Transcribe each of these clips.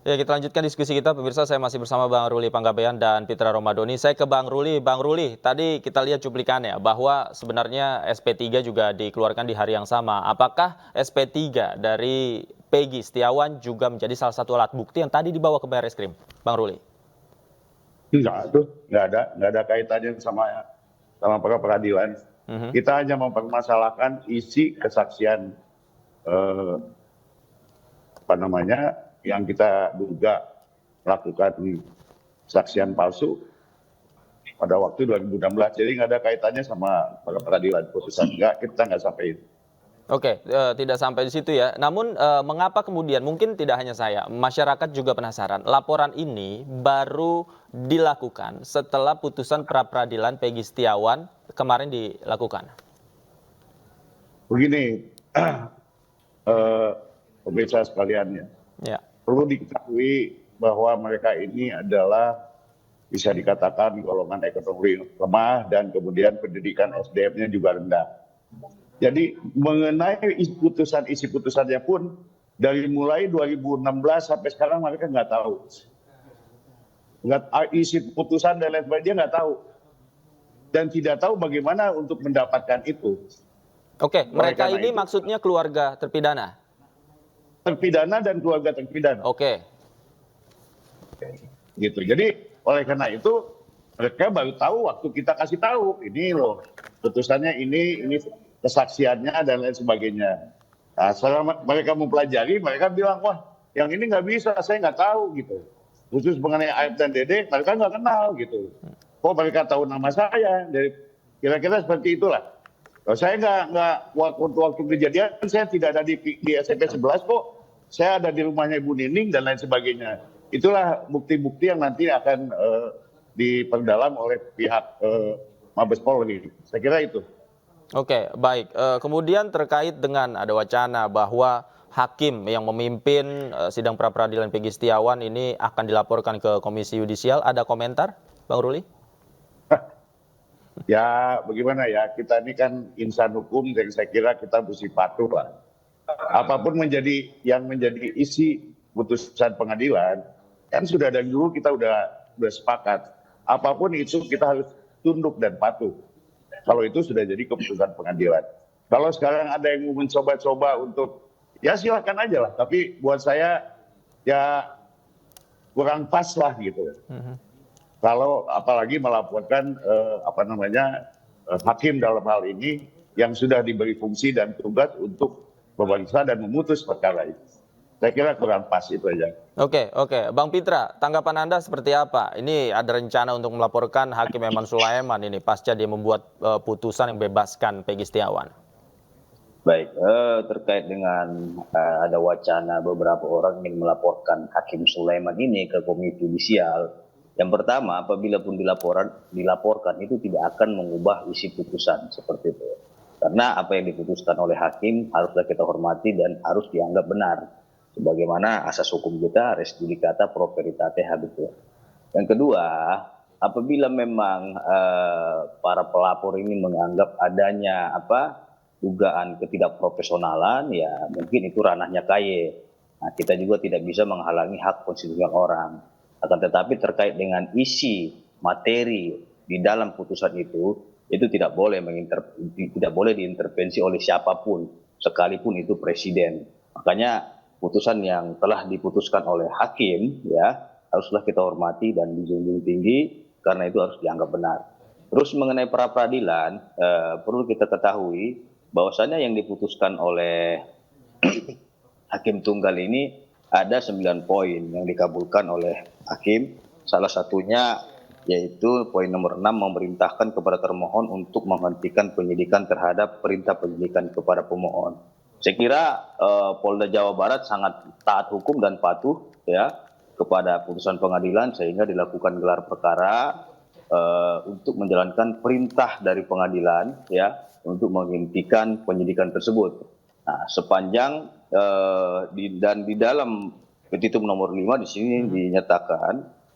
Ya, kita lanjutkan diskusi kita, pemirsa. Saya masih bersama Bang Ruli Panggabean dan Pitra Romadhoni. Saya ke Bang Ruli. Bang Ruli, tadi kita lihat cuplikannya bahwa sebenarnya SP3 juga dikeluarkan di hari yang sama. Apakah SP3 dari Peggy Setiawan juga menjadi salah satu alat bukti yang tadi dibawa ke Barreskrim, Bang Ruli? Enggak tuh, nggak ada kaitannya sama peradilan. Kita hanya mempermasalahkan isi kesaksian yang kita duga melakukan kesaksian palsu pada waktu 2016. Jadi nggak ada kaitannya sama peradilan putusan. Kita nggak sampai itu. Oke, tidak sampai di situ ya. Namun mengapa kemudian, mungkin tidak hanya saya, masyarakat juga penasaran. Laporan ini baru dilakukan setelah putusan pra-peradilan Peggy Setiawan kemarin dilakukan. Begini, pemirsa sekalian ya, perlu diketahui bahwa mereka ini adalah bisa dikatakan golongan ekonomi lemah dan kemudian pendidikan SDM-nya juga rendah. Jadi mengenai isi putusannya pun dari mulai 2016 sampai sekarang mereka nggak tahu. Isi putusan dan lain sebagainya nggak tahu. Dan tidak tahu bagaimana untuk mendapatkan itu. Oke, mereka ini maksudnya keluarga terpidana? Terpidana dan keluarga terpidana. Oke. Gitu. Jadi oleh karena itu mereka baru tahu waktu kita kasih tahu. Ini loh putusannya ini kesaksiannya dan lain sebagainya. Nah, setelah mereka mempelajari, mereka bilang, wah yang ini nggak bisa, saya nggak tahu gitu. Khusus mengenai Aib dan Dede, mereka nggak kenal gitu. Kok mereka tahu nama saya? Dari kira-kira seperti itulah. Kalau saya nggak waktu kejadian, saya tidak ada di SMP 11 kok. Saya ada di rumahnya Ibu Nining dan lain sebagainya. Itulah bukti-bukti yang nanti akan diperdalam oleh pihak Mabes Polri. Saya kira itu. Oke, baik. Kemudian terkait dengan ada wacana bahwa hakim yang memimpin sidang pra-peradilan Peggy Setiawan ini akan dilaporkan ke Komisi Yudisial. Ada komentar, Bang Ruli? Ya, bagaimana ya? Kita ini kan insan hukum dan saya kira kita mesti patuh lah. Apapun yang menjadi isi putusan pengadilan, kan sudah dari dulu kita udah sepakat. Apapun itu kita harus tunduk dan patuh. Kalau itu sudah jadi keputusan pengadilan. Kalau sekarang ada yang mau mencoba-coba untuk, ya silahkan aja lah. Tapi buat saya ya kurang pas lah gitu. Kalau apalagi melaporkan hakim dalam hal ini yang sudah diberi fungsi dan tugas untuk memeriksa dan memutus perkara itu. Saya kira kurang pas itu aja. Oke. Bang Pitra, tanggapan Anda seperti apa? Ini ada rencana untuk melaporkan Hakim Eman Sulaiman ini pasca dia membuat putusan yang bebaskan Peggy Setiawan. Baik, terkait dengan ada wacana beberapa orang ingin melaporkan Hakim Sulaiman ini ke Komisi Yudisial. Yang pertama, apabila pun dilaporkan itu tidak akan mengubah isi putusan seperti itu. Karena apa yang diputuskan oleh hakim haruslah kita hormati dan harus dianggap benar. Sebagaimana asas hukum kita, res judicata pro veritate habetur. Yang kedua, apabila memang para pelapor ini menganggap adanya dugaan ketidakprofesionalan, ya mungkin itu ranahnya KY. Nah, kita juga tidak bisa menghalangi hak konstitusional orang. Akan tetapi terkait dengan isi materi di dalam putusan itu tidak boleh diintervensi oleh siapapun, sekalipun itu presiden. Makanya putusan yang telah diputuskan oleh hakim ya haruslah kita hormati dan dijunjung tinggi karena itu harus dianggap benar. Terus mengenai pra peradilan perlu kita ketahui bahwasannya yang diputuskan oleh hakim tunggal ini ada 9 poin yang dikabulkan oleh hakim. Salah satunya yaitu poin nomor 6 memerintahkan kepada termohon untuk menghentikan penyidikan terhadap perintah penyidikan kepada pemohon. Saya kira Polda Jawa Barat sangat taat hukum dan patuh ya kepada putusan pengadilan sehingga dilakukan gelar perkara untuk menjalankan perintah dari pengadilan ya untuk menghentikan penyidikan tersebut. Nah, sepanjang di dalam petitum nomor 5 di sini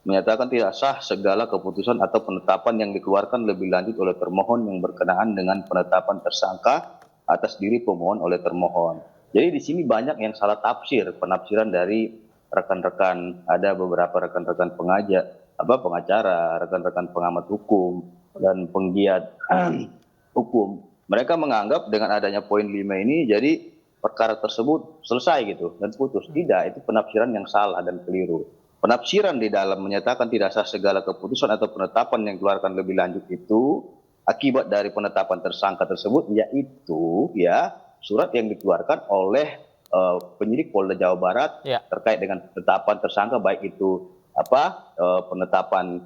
menyatakan tidak sah segala keputusan atau penetapan yang dikeluarkan lebih lanjut oleh termohon yang berkenaan dengan penetapan tersangka atas diri pemohon oleh termohon. Jadi di sini banyak yang salah tafsir penafsiran dari ada beberapa rekan-rekan pengacara, rekan-rekan pengamat hukum dan penggiat hukum. Mereka menganggap dengan adanya poin 5 ini jadi perkara tersebut selesai gitu dan putus. Tidak, itu penafsiran yang salah dan keliru. Penafsiran di dalam menyatakan tidak sah segala keputusan atau penetapan yang dikeluarkan lebih lanjut itu akibat dari penetapan tersangka tersebut, yaitu ya surat yang dikeluarkan oleh penyidik Polda Jawa Barat terkait dengan penetapan tersangka, baik itu penetapan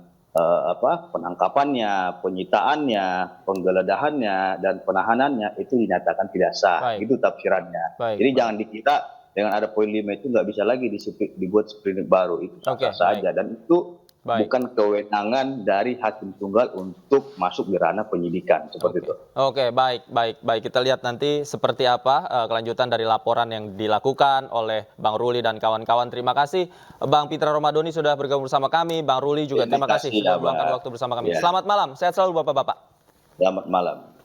penangkapannya, penyitaannya, penggeledahannya dan penahanannya itu dinyatakan tidak sah. Itu tafsirannya. Jadi jangan dikira dengan ada poin 5 itu nggak bisa lagi dibuat sprindik baru, itu sah saja dan itu bukan kewenangan dari hakim tunggal untuk masuk di ranah penyidikan seperti itu. Oke, baik. Kita lihat nanti seperti apa kelanjutan dari laporan yang dilakukan oleh Bang Ruli dan kawan-kawan. Terima kasih Bang Pitra Romadhoni sudah bergabung bersama kami. Bang Ruli juga terima kasih sudah meluangkan waktu bersama kami. Selamat malam, sehat selalu Bapak-bapak. Selamat malam.